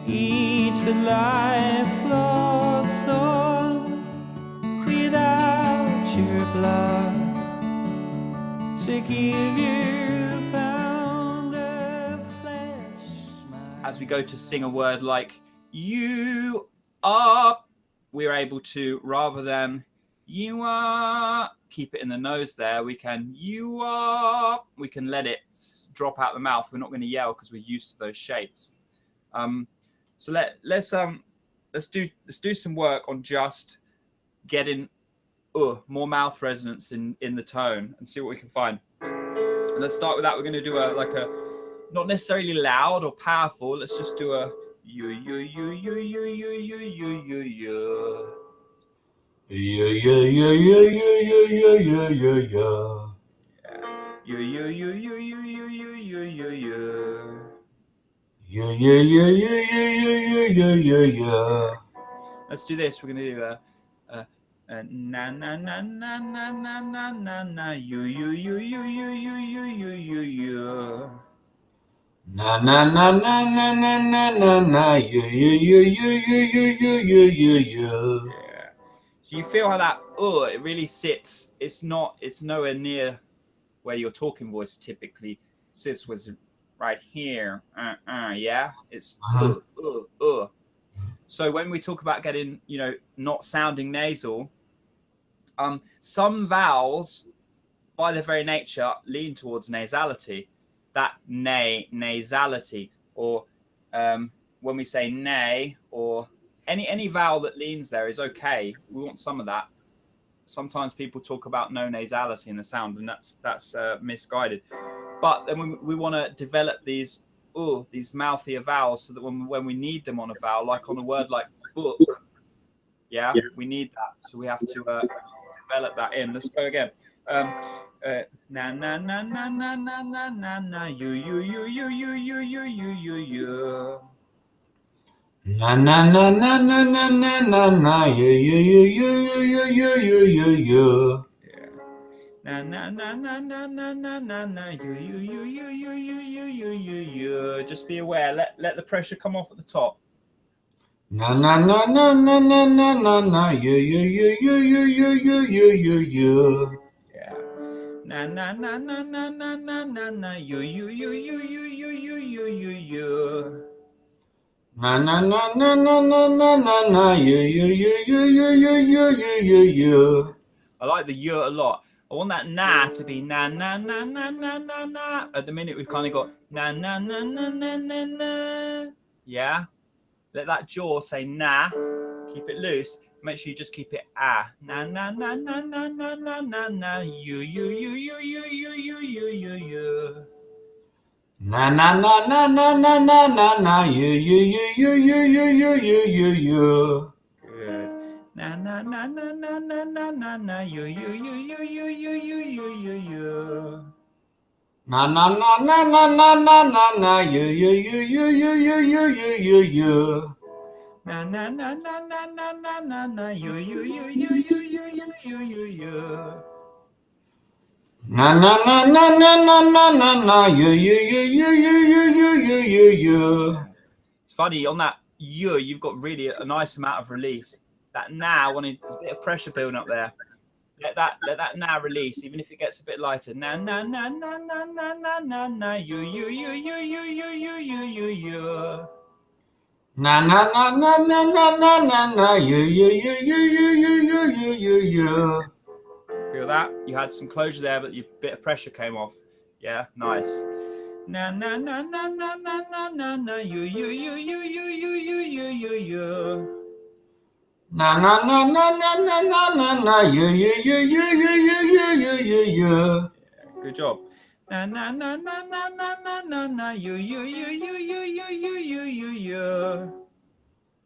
each but life plods on without your blood to give you a pound of flesh. As we go to sing a word like you are, we're able to, rather than you are, keep it in the nose there. We can you are. We can let it drop out the mouth. We're not going to yell because we're used to those shapes. So let's do some work on just getting more mouth resonance in the tone and see what we can find. And let's start with that. We're going to do a not necessarily loud or powerful. Let's just do a you. Let's do this. We're going to do a na na na na na na na na na you. Na na na na na na na na na Yeah. So you feel how that it really sits. It's nowhere near where your talking voice typically sits, was right here. Yeah. It's So when we talk about getting, not sounding nasal, some vowels by their very nature lean towards nasality. That nasality, or when we say nay, or any vowel that leans there is okay. We want some of that. Sometimes people talk about no nasality in the sound, and that's misguided. But then we want to develop these mouthier vowels so that when we need them on a vowel, like on a word like book, we need that. So we have to develop that in. Let's go again. Na na na na na na na na na you. Na na na na na na na na na Na na na na na na na na na you. Just be aware. Let the pressure come off at the top. Na na na na na na na na na Yeah. Na na na na na na na na na you. Na na na na na na na na na I like the you a lot. I want that na to be na na na na na na na. At the minute we've kind of got na na na na na na na. Yeah. Let that jaw say na. Keep it loose. Make sure you just keep it na na na na na na na na na you. Na na na na na na na na na Good. Na na na na na na na na na you. Na na na na na na na na na Na na na na na na na na na you. Na na na na na na na na na It's funny on that you. You've got really a nice amount of release. That now, there's a bit of pressure building up there. Let that now release, even if it gets a bit lighter. Na na na na na na na na na you. Na na na na na na na na na Feel that? You had some closure there, but a bit of pressure came off. Yeah, nice. Na na na na na na na na na you. Na na na na na na na na na Good job. Na na na na na na na na na you.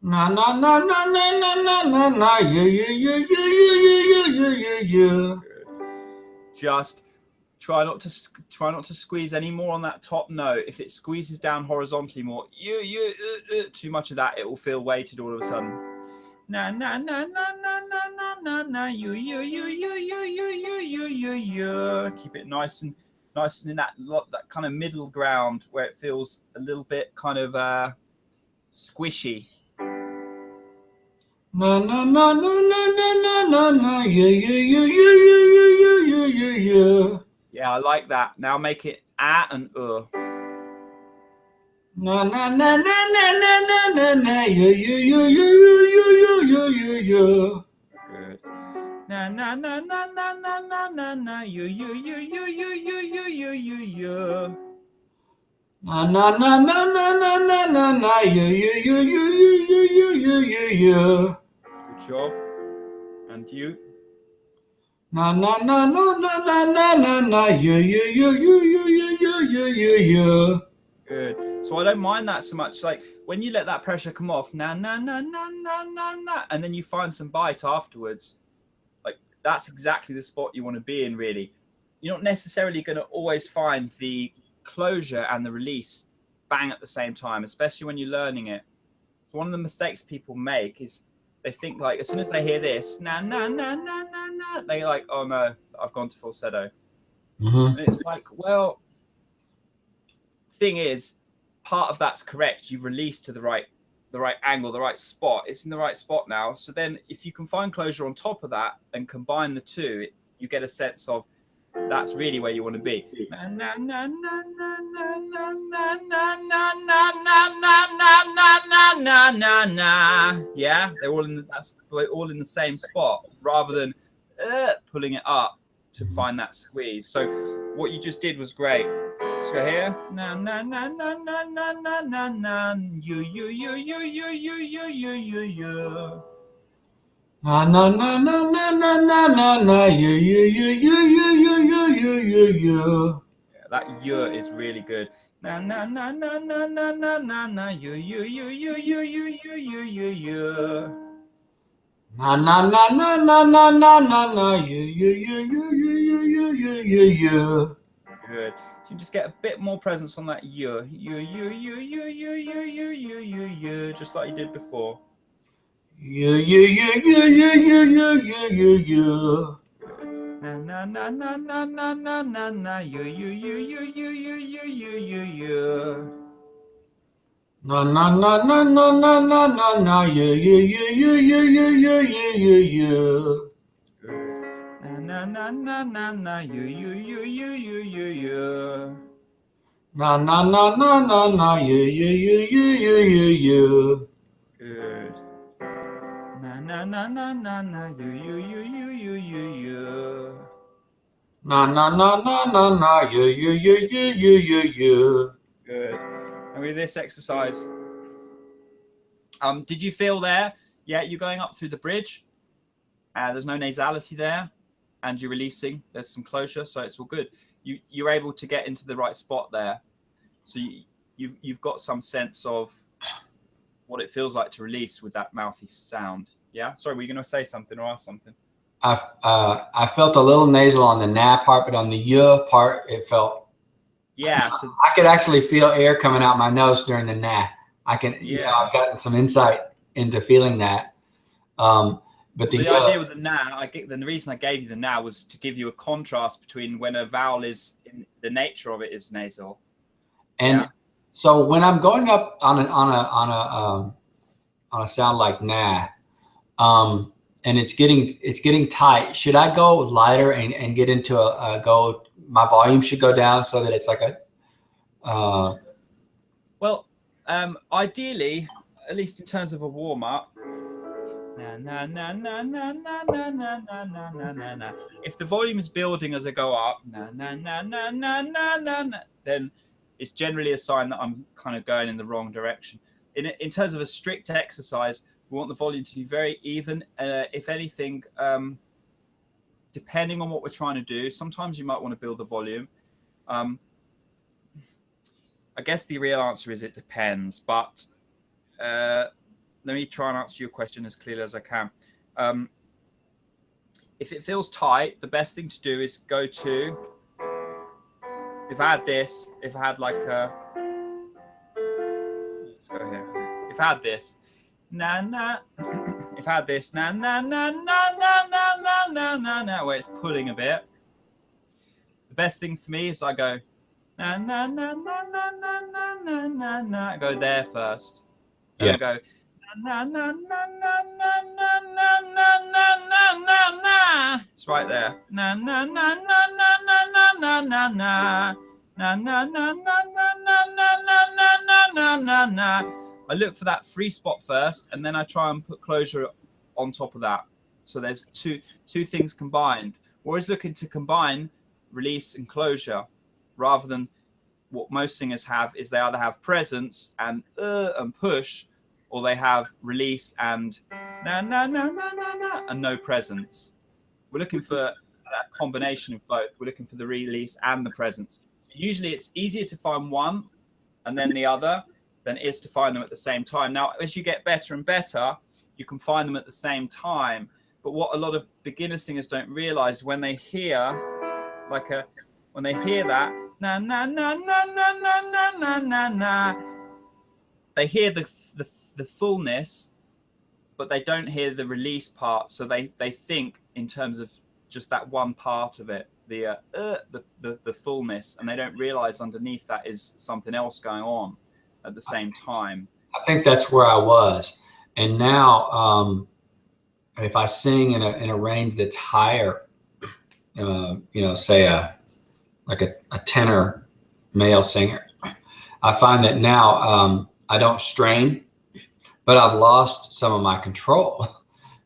Na na na na na na na na na Just try not to squeeze any more on that top note. If it squeezes down horizontally more, too much of that, it will feel weighted all of a sudden. Na na na na na na na na na you. Keep it nice and in that kind of middle ground where it feels a little bit kind of Squishy. Na na na na na na na na na. Yeah yeah yeah yeah yeah yeah yeah yeah yeah. Yeah, I like that. Now make it and Na na na na na na na na na. Yeah yeah yeah yeah yeah yeah yeah yeah yeah. Good. Na na na na na na na na na. You. Na na na na na na na na na. Yeah yeah yeah yeah yeah yeah yeah yeah yeah. Good job. And you. Na na na na na na na na na. Yeah yeah yeah yeah yeah yeah yeah yeah yeah. Good. So I don't mind that so much. Like when you let that pressure come off, na na na na na na na, and then you find some bite afterwards. Like that's exactly the spot you want to be in. Really, you're not necessarily going to always find the closure and the release bang at the same time, especially when you're learning it. So one of the mistakes people make is they think like as soon as they hear this na na na na na na, they like, oh no, I've gone to falsetto. And it's like, well, thing is, part of that's correct. You've released to the right angle, the right spot. It's in the right spot now. So then if you can find closure on top of that and combine the two, you get a sense of that's really where you want to be. Yeah, they're all all in the same spot rather than pulling it up to find that squeeze. So what you just did was great. Let's go here. Na na na na na na na na na. You. Na na na na na na na na na. Yeah yeah yeah yeah yeah yeah yeah yeah yeah yeah. Yeah, that you is really good. Na na na na na na na na na. You. Na na na na na na na na na. Yeah yeah yeah yeah yeah yeah yeah yeah yeah yeah. Good. So you just get a bit more presence on that you, just like you did before. Yeah yeah yeah yeah yeah yeah yeah yeah yeah yeah. Na na na na na na na na na. You. Na na na na na na na na na. Yeah yeah yeah yeah yeah yeah yeah yeah yeah yeah. Good. Na na na na na. You. Na na na na na na. Yeah yeah yeah yeah yeah yeah yeah. Good. Na na na na na na. You. Na na na na na na. Yeah yeah yeah yeah yeah yeah yeah. Good. And with this exercise, did you feel there? Yeah, you're going up through the bridge. There's no nasality there, and you're releasing. There's some closure, so it's all good. You're able to get into the right spot there, so you've got some sense of what it feels like to release with that mouthy sound. Yeah. Sorry, were you going to say something or ask something? I felt a little nasal on the na part, but on the y part, it felt. Yeah. So I could actually feel air coming out my nose during the na. I can. Yeah. You know, I've gotten some insight into feeling that. But the idea with the na, the reason I gave you the na was to give you a contrast between when a vowel is in the nature of it is nasal. And yeah. So when I'm going up on a sound like na, and it's getting tight, should I go lighter and get into a my volume should go down so that it's like a well, ideally, at least in terms of a warm up, if the volume is building as I go up, then it's generally a sign that I'm kind of going in the wrong direction. In terms of a strict exercise, we want the volume to be very even. If anything, depending on what we're trying to do, sometimes you might want to build the volume. I guess the real answer is it depends, but let me try and answer your question as clearly as I can. If it feels tight, the best thing to do is go to, if I had like a, let's go here. If I had this, na na, if I had this, na na na na na na na na na na, where it's pulling a bit, the best thing for me is I go, na na na na na na na na na na, go there first. Then Yeah. I go na na na na na na na na na na na na. It's right there. Na na na na na na na na na na. Na na na na na na na na na na na na. I look for that free spot first, and then I try and put closure on top of that. So there's two things combined. Whereas looking to combine release and closure, rather than what most singers have is they either have presence and push, or they have release and na na na na na na and no presence. We're looking for that combination of both. We're looking for the release and the presence. Usually it's easier to find one and then the other than it is to find them at the same time. Now, as you get better and better, you can find them at the same time. But what a lot of beginner singers don't realize when they hear when they hear that na na na na na na na na na na, they hear the fullness, but they don't hear the release part. So they think in terms of just that one part of it, the fullness, and they don't realize underneath that is something else going on at the same time. I think that's where I was, and now if I sing in a range that's higher, say like a tenor male singer, I find that now I don't strain, but I've lost some of my control.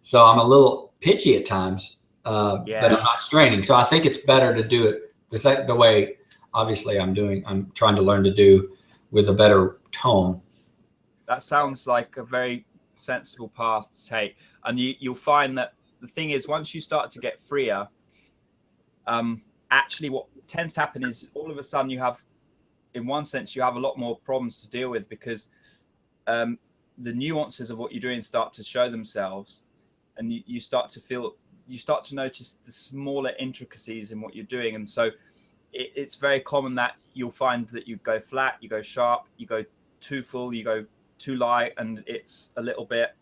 So I'm a little pitchy at times, but I'm not straining. So I think it's better to do it the way, obviously, I'm trying to learn to do with a better tone. That sounds like a very sensible path to take. And you'll find that the thing is, once you start to get freer, actually what tends to happen is all of a sudden you have, in one sense, you have a lot more problems to deal with, because the nuances of what you're doing start to show themselves, and you start to notice the smaller intricacies in what you're doing. And so it's very common that you'll find that you go flat, you go sharp, you go too full, you go too light, and it's a little bit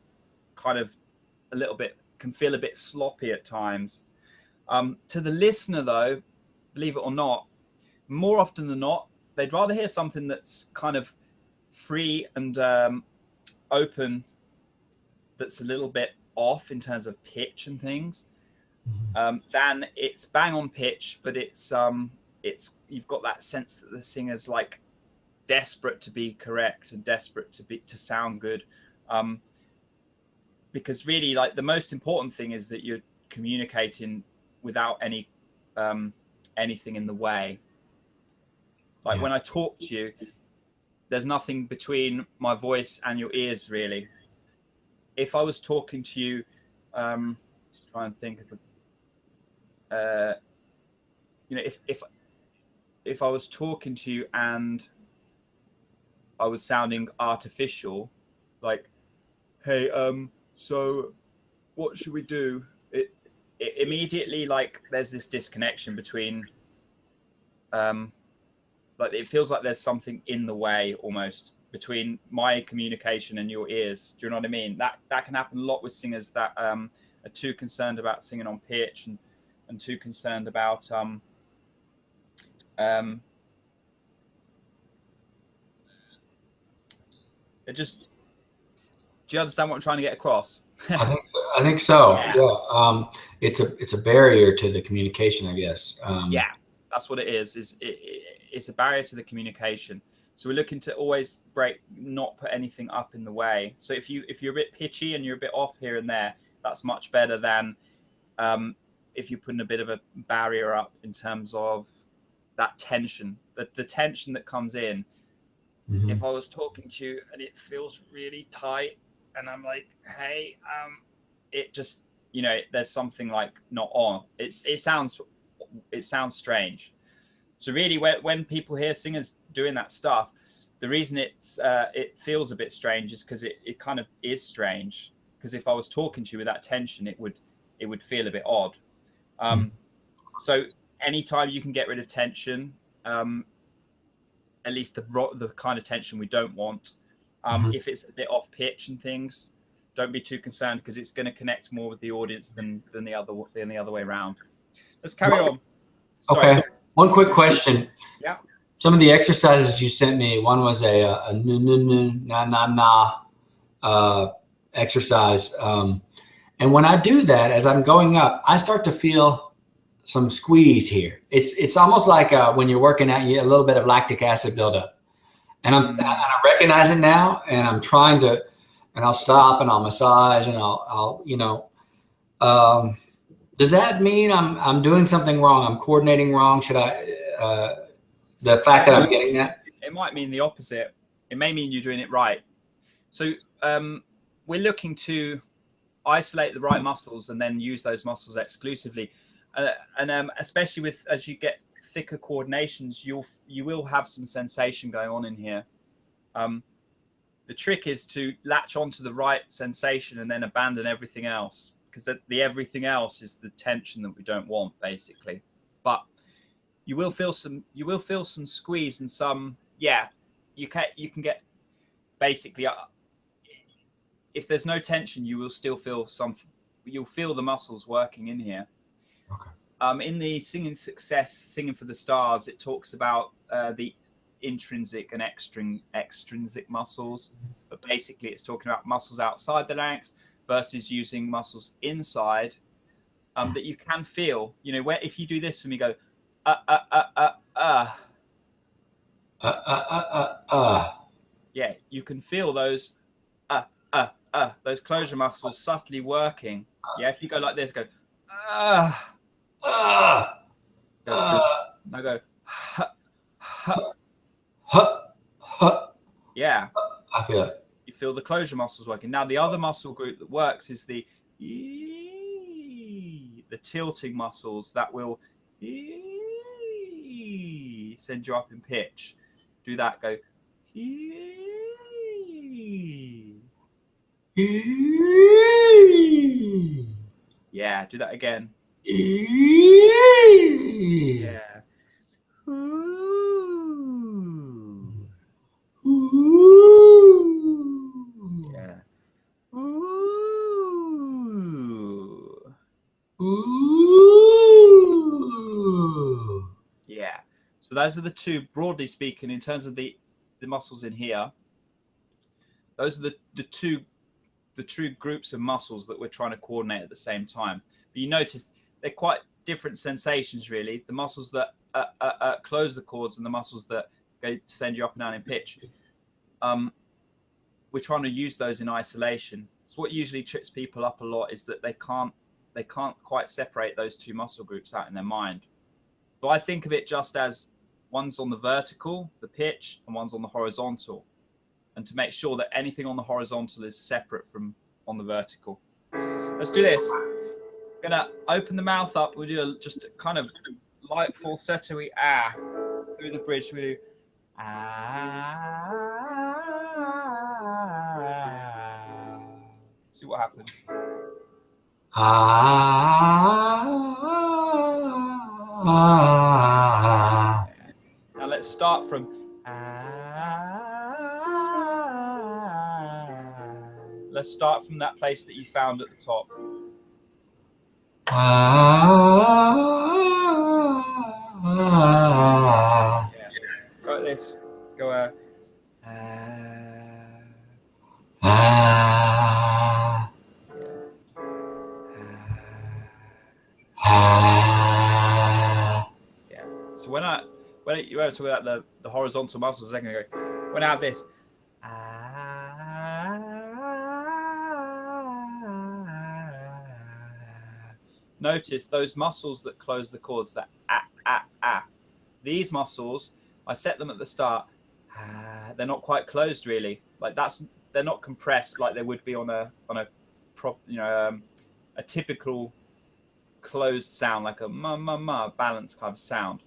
can feel a bit sloppy at times. To the listener though, believe it or not, more often than not, they'd rather hear something that's kind of free and open, that's a little bit off in terms of pitch and things, than it's bang on pitch, but it's you've got that sense that the singer's like desperate to be correct and desperate to sound good, because really, like, the most important thing is that you're communicating without any anything in the way. Like when I talk to you, there's nothing between my voice and your ears, really. If I was talking to you, just try and think of if I was talking to you and I was sounding artificial, like, hey, so what should we do? It immediately, like, there's this disconnection between, like, it feels like there's something in the way almost between my communication and your ears. Do you know what I mean? That can happen a lot with singers that are too concerned about singing on pitch and too concerned about it just, do you understand what I'm trying to get across? I think so. Yeah. It's a barrier to the communication, I guess. Yeah, that's what it is. It's a barrier to the communication. So we're looking to always not put anything up in the way. So if you're a bit pitchy and you're a bit off here and there, that's much better than if you're putting a bit of a barrier up in terms of that tension, the tension that comes in. Mm-hmm. If I was talking to you and it feels really tight, and I'm like, hey, it just, there's something like not on. It sounds strange. So really, when people hear singers doing that stuff, the reason it feels a bit strange is because it kind of is strange. Because if I was talking to you with that tension, it would feel a bit odd. So anytime you can get rid of tension, at least the kind of tension we don't want. If it's a bit off pitch and things, don't be too concerned, because it's going to connect more with the audience than the other way around. Let's carry on. Sorry. Okay. One quick question. Yeah. Some of the exercises you sent me, one was a na na na. exercise. And when I do that, as I'm going up, I start to feel some squeeze here. It's almost like when you're working out, you get a little bit of lactic acid buildup. And I recognize it now, and I'm trying to, and I'll stop and I'll massage and I'll you know, does that mean I'm doing something wrong? I'm coordinating wrong? Should I, the fact that I'm getting that? It might mean the opposite. It may mean you're doing it right. So we're looking to isolate the right muscles and then use those muscles exclusively. And especially with, as you get thicker coordinations, you will have some sensation going on in here. The trick is to latch onto the right sensation and then abandon everything else, because the everything else is the tension that we don't want, basically. But you will feel some squeeze and some, yeah, you can get basically, if there's no tension, you will still feel something. You'll feel the muscles working in here. Okay. In the Singing Success, Singing for the Stars, it talks about the intrinsic and extrinsic muscles, but basically it's talking about muscles outside the larynx versus using muscles inside that you can feel. You know, where if you do this for me, go yeah, you can feel those those closure muscles subtly working. Yeah, if you go like this, go now go yeah, I feel it. you feel the closure muscles working. Now the other muscle group that works is the tilting muscles that will send you up in pitch. Do that, go yeah, do that again. Yeah. Yeah. Yeah. So those are the two, broadly speaking, in terms of the muscles in here. Those are the two groups of muscles that we're trying to coordinate at the same time. But you notice they're quite different sensations, really. The muscles that close the chords and the muscles that go to send you up and down in pitch. We're trying to use those in isolation. So what usually trips people up a lot is that they can't quite separate those two muscle groups out in their mind. So I think of it just as one's on the vertical, the pitch, and one's on the horizontal. And to make sure that anything on the horizontal is separate from on the vertical. Let's do this. We're gonna open the mouth up. We do just a kind of light falsetto-y ah through the bridge. We do ah. See what happens. Now let's start from let's start from that place that you found at the top. Yeah. Go like this. Go yeah. So when you were talking about the horizontal muscles a second ago, when I have this, notice those muscles that close the chords, that these muscles, I set them at the start. They're not quite closed, really. Like they're not compressed like they would be on a typical closed sound, like a ma balance kind of sound.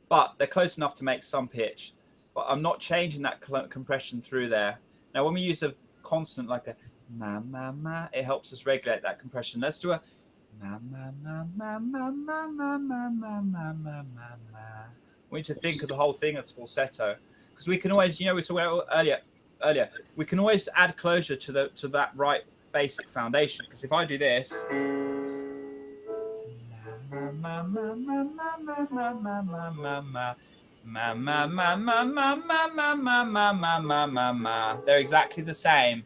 But they're close enough to make some pitch. But I'm not changing that compression through there. Now, when we use a consonant like a ma, it helps us regulate that compression. Let's do a ma. We need to think of the whole thing as falsetto, because we can always, we talked about earlier, we can always add closure to that right basic foundation. Because if I do this, they're exactly the same.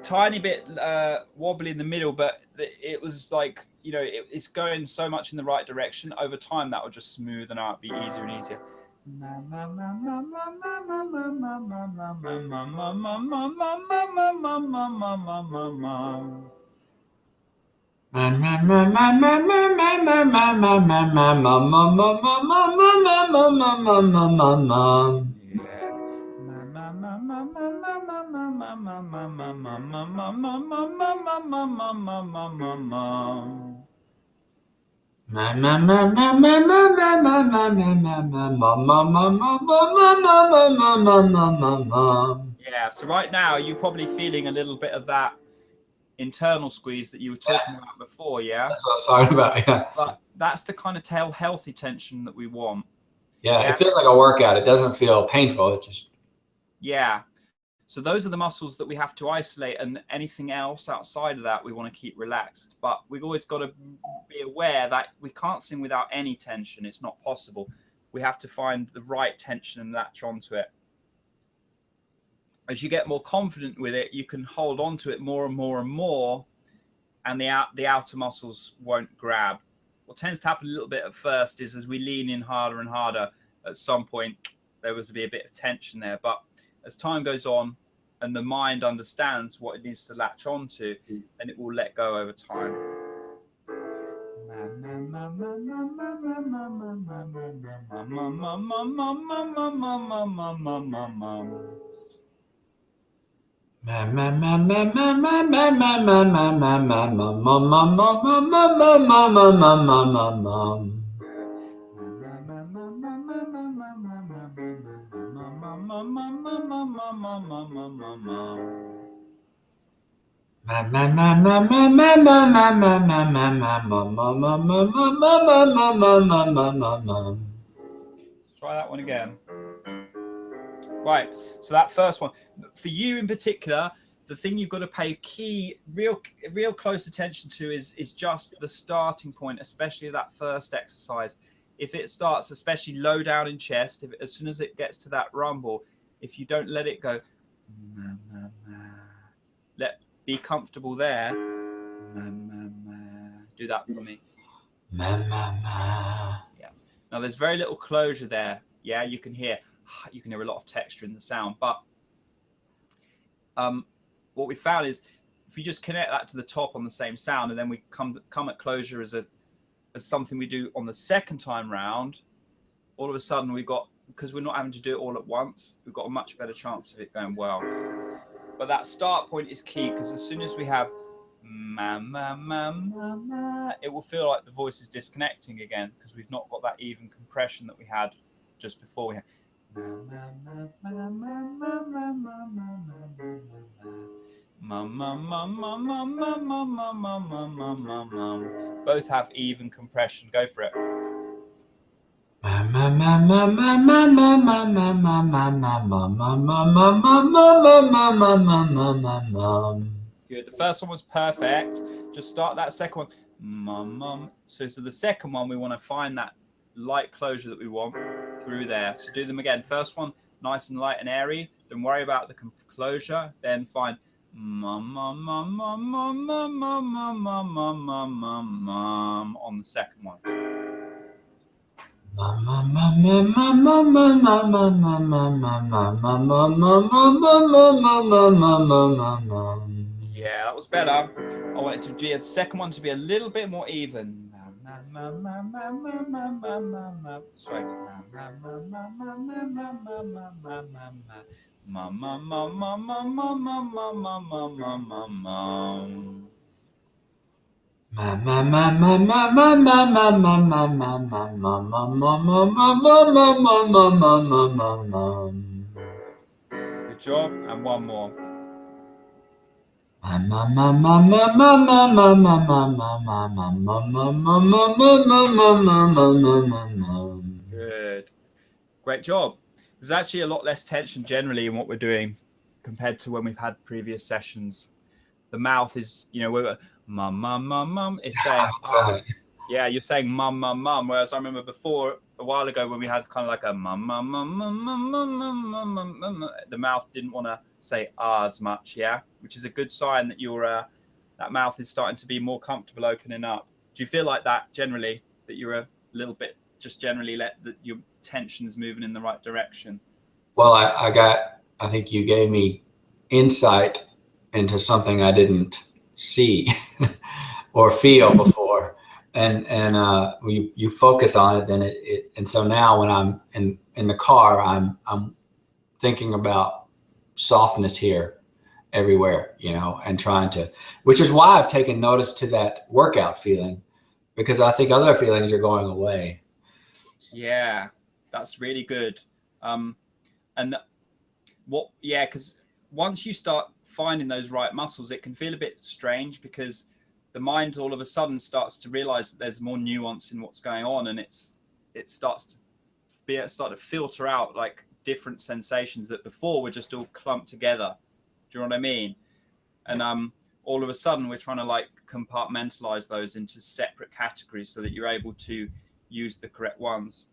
tiny bit wobbly in the middle, but it was like, you know, it's going so much in the right direction. Over time, that will just smoothen out, be easier and easier. Yeah, so right now you're probably feeling a little bit of that internal squeeze that you were talking about before, yeah? That's what I was talking about, yeah. But that's the kind of healthy tension that we want. Yeah, it feels like a workout. It doesn't feel painful. It's just... Yeah. So those are the muscles that we have to isolate, and anything else outside of that we want to keep relaxed. But we've always got to be aware that we can't sing without any tension. It's not possible. We have to find the right tension and latch onto it. As you get more confident with it, you can hold on to it more and more and more, and the outer muscles won't grab. What tends to happen a little bit at first is as we lean in harder and harder, at some point there was to be a bit of tension there. But as time goes on and the mind understands what it needs to latch onto, then it will let go over time. Try that one again. Right, so that first one, for you in particular, the thing you've got to pay real close attention to is just the starting point, especially that first exercise. If it starts especially low down in chest, as soon as it gets to that rumble, if you don't let it go, be comfortable there. Do that for me. Yeah. Now there's very little closure there. Yeah, you can hear a lot of texture in the sound, but what we found is if you just connect that to the top on the same sound, and then we come at closure as something we do on the second time round, all of a sudden we've got, because we're not having to do it all at once, we've got a much better chance of it going well. But that start point is key, because as soon as we have ma, ma, ma, ma, ma, it will feel like the voice is disconnecting again, because we've not got that even compression that we had just before. We had both have even compression. Go for it. Good. The first one was perfect. Just start that second one. So the second one, we want to find that light closure that we want through there. So do them again. First one, nice and light and airy. Don't worry about the closure. Then find on the second one. Yeah, that was better. I want it to be the second one to be a little bit more even. Sorry. Good job, and one more. Good. Great job. There's actually a lot less tension generally in what we're doing compared to when we've had previous sessions. The mouth is, we're mum, it's saying, Yeah, you're saying mum, mum, mum. Whereas I remember before, a while ago, when we had kind of like a mum, mum, mum, mum, mum, mum, mum, mum, mum, mum, the mouth didn't want to say ah as much, yeah? Which is a good sign that your that mouth is starting to be more comfortable opening up. Do you feel like that generally, that you're a little bit, just generally let that your tension's moving in the right direction? Well, I think you gave me insight into something I didn't see or feel before. And you focus on it, then and so now when I'm in the car, I'm thinking about softness here everywhere, you know, and trying to, which is why I've taken notice to that workout feeling, because I think other feelings are going away. Yeah, that's really good. And yeah, because once you start finding those right muscles, it can feel a bit strange, because the mind all of a sudden starts to realize that there's more nuance in what's going on, and it starts to filter out like different sensations that before were just all clumped together. Do you know what I mean? And all of a sudden we're trying to like compartmentalize those into separate categories so that you're able to use the correct ones.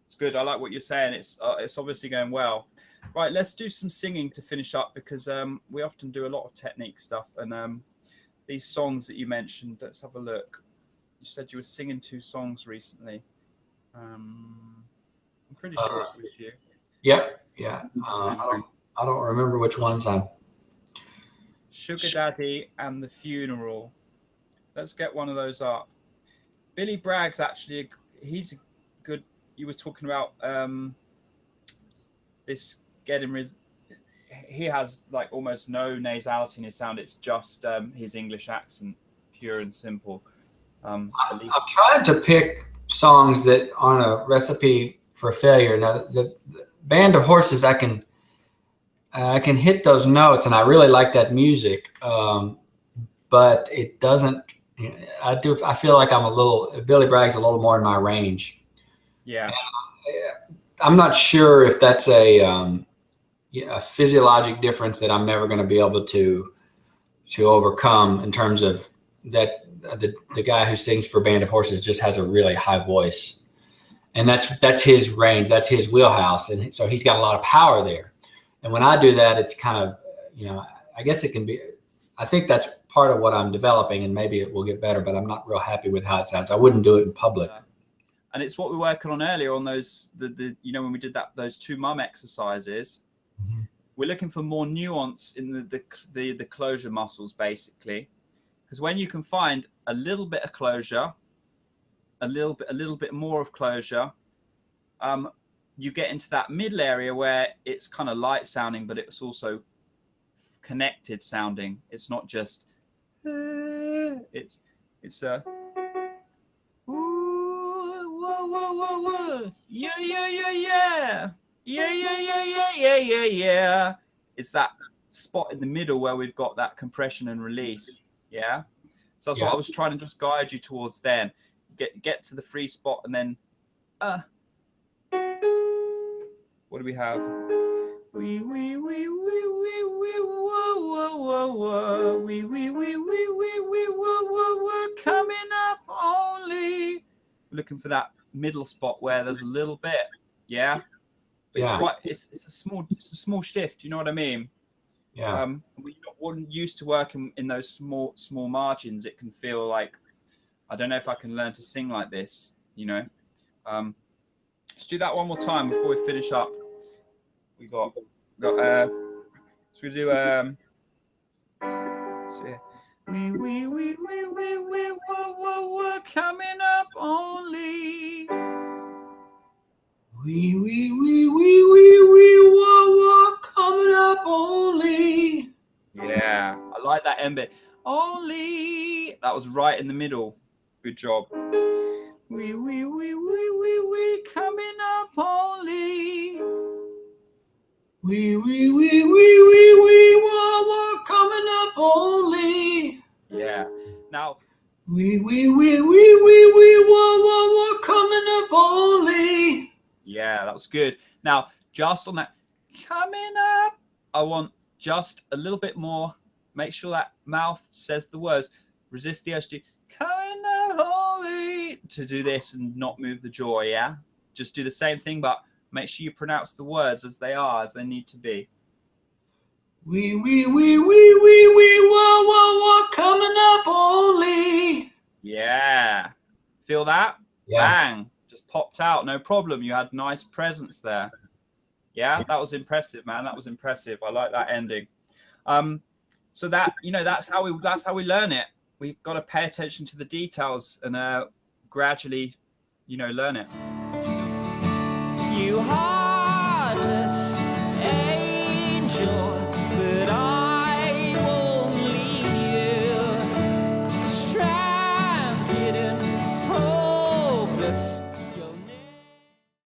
It's good. I like what you're saying. It's obviously going well. Right, let's do some singing to finish up, because we often do a lot of technique stuff. And these songs that you mentioned, let's have a look. You said you were singing 2 songs recently. I'm pretty sure it was you. Yep. Yeah. I don't remember which ones I'm. Sugar Daddy and The Funeral. Let's get one of those up. Billy Bragg's actually, he's a good, you were talking about this getting rid, he has like almost no nasality in his sound. It's just his English accent, pure and simple. I've tried to pick songs that aren't a recipe for failure. Now, the Band of Horses, I can hit those notes, and I really like that music, but it doesn't. I feel like Billy Bragg's a little more in my range. Yeah. I'm not sure if that's a physiologic difference that I'm never going to be able to overcome, in terms of that the guy who sings for Band of Horses just has a really high voice, and that's his range, that's his wheelhouse, and so he's got a lot of power there. And when I do that, it's kind of, I guess it can be, I think that's part of what I'm developing, and maybe it will get better, but I'm not real happy with how it sounds. I wouldn't do it in public. And it's what we were working on earlier on those, when we did those 2 mum exercises. Mm-hmm. We're looking for more nuance in the closure muscles, basically, because when you can find a little bit of closure, a little bit more of closure, you get into that middle area where it's kind of light sounding, but it's also connected sounding. It's not just it's ooh, whoa, whoa, whoa, whoa, yeah, yeah, yeah, yeah, yeah, yeah, yeah, yeah, yeah, yeah, yeah. It's that spot in the middle where we've got that compression and release. Yeah. So that's what I was trying to just guide you towards then. Get to the free spot, and then what do we have? We whoa, whoa, whoa, whoa. We whoa, whoa, whoa, coming up only. We're looking for that middle spot where there's a little bit, yeah. But it's a small shift. You know what I mean? Yeah. When you're not used to working in those small margins, it can feel like, I don't know if I can learn to sing like this. Let's do that one more time before we finish up. We got so we do so yeah. We whoa, coming up only. We whoa, coming up only. Yeah, I like that end bit. Only, that was right in the middle. Good job. We coming up only. We whoa, coming up only. Yeah. Now. We whoa, coming up only. Yeah, that was good. Now, just on that coming up, I want just a little bit more. Make sure that mouth says the words. Resist the urge to coming up only. to do this and not move the jaw, yeah? Just do the same thing, but make sure you pronounce the words as they are, as they need to be. Wah, wah, wah, coming up only. Yeah. Feel that? Yeah. Bang. Just popped out. No problem. You had nice presence there. Yeah, that was impressive, man. That was impressive. I like that ending. So that, you know, that's how we learn it. We've got to pay attention to the details and gradually, you know, learn it. You